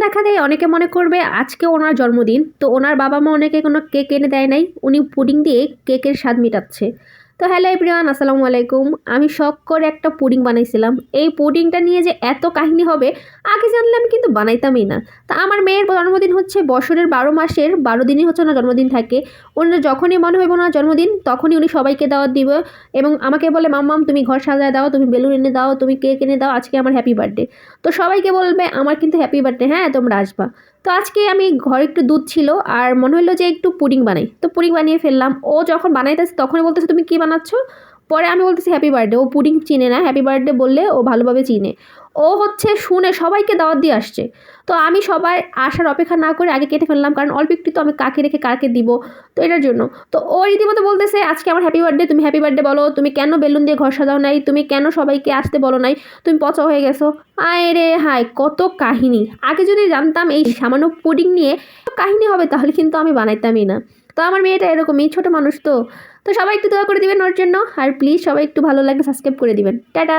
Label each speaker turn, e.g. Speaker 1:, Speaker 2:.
Speaker 1: দেখাতেই অনেকে মনে করবে আজকে ওনার জন্মদিন, তো ওনার বাবা মা অনেকে কোনো কেক এনে দেয় নাই, উনি পুডিং দিয়ে কেকের স্বাদ মেটাচ্ছে। তো হ্যালো এভরিওয়ান, আসসালামু আলাইকুম। আমি শখ করে একটা পুডিং বানাইছিলাম। এই পুডিংটা নিয়ে যে এত কাহিনী হবে আগে জানলে আমি কিন্তু বানাইতামই না। তা আমার মেয়ের জন্মদিন হচ্ছে বছরের 12 মাসের 12 দিনই হচ্ছে ওনার জন্মদিন থাকে। ওনার যখনই মনে হইব ওনার জন্মদিন তখনই উনি সবাইকে দাওয়াত দিব এবং আমাকে বলে মাম্মাম তুমি ঘর সাজায় দাও, তুমি বেলুন এনে দাও, তুমি কেক এনে দাও, আজকে আমার হ্যাপি বার্থডে। তো সবাইকে বলবে আমার কিন্তু হ্যাপি বার্থডে, হ্যাঁ তোমরা আসবা। তো আজকে আমি ঘরে একটু দুধ ছিল আর মনে হলো যে একটু পুডিং বানাই, তো পুডিং বানিয়ে ফেললাম। ও যখন বানাইতেছে তখনই বলতেছে তুমি কি বানাচ্ছ। পরে আমি বলতেছি হ্যাপি বার্থডে। ও পুডিং চিনে না, হ্যাপি বার্থডে বললে ও ভালোভাবে চিনে। ও হচ্ছে শুনে সবাইকে দাওয়াত দিয়ে আসছে। তো আমি সবাই আসার অপেক্ষা না করে আগে কেটে ফেললাম, কারণ অল্প একটু তো আমি কাকে রেখে কাকে দিব, তো এটার জন্য। তো ও রীতিমতো বলতেছে আজকে আমার হ্যাপি বার্থডে, তুমি হ্যাপি বার্থডে বলো, তুমি কেন বেলুন দিয়ে ঘর সাজাও নাই, তুমি কেন সবাইকে আসতে বলো নাই, তুমি পচা হয়ে গেছো। আয় রে হায়, কত কাহিনী। আগে যদি জানতাম এই সামান্য পুডিং নিয়ে কাহিনী হবে তাহলে কিন্তু আমি বানাইতামই না। তো আমার মেয়েটা এরকমই, ছোট মানুষ তো। তো সবাই একটু দোয়া করে দিবেন ওর জন্য, আর প্লিজ সবাই একটু ভালো লাগলে সাবস্ক্রাইব করে দিবেন। টাটা।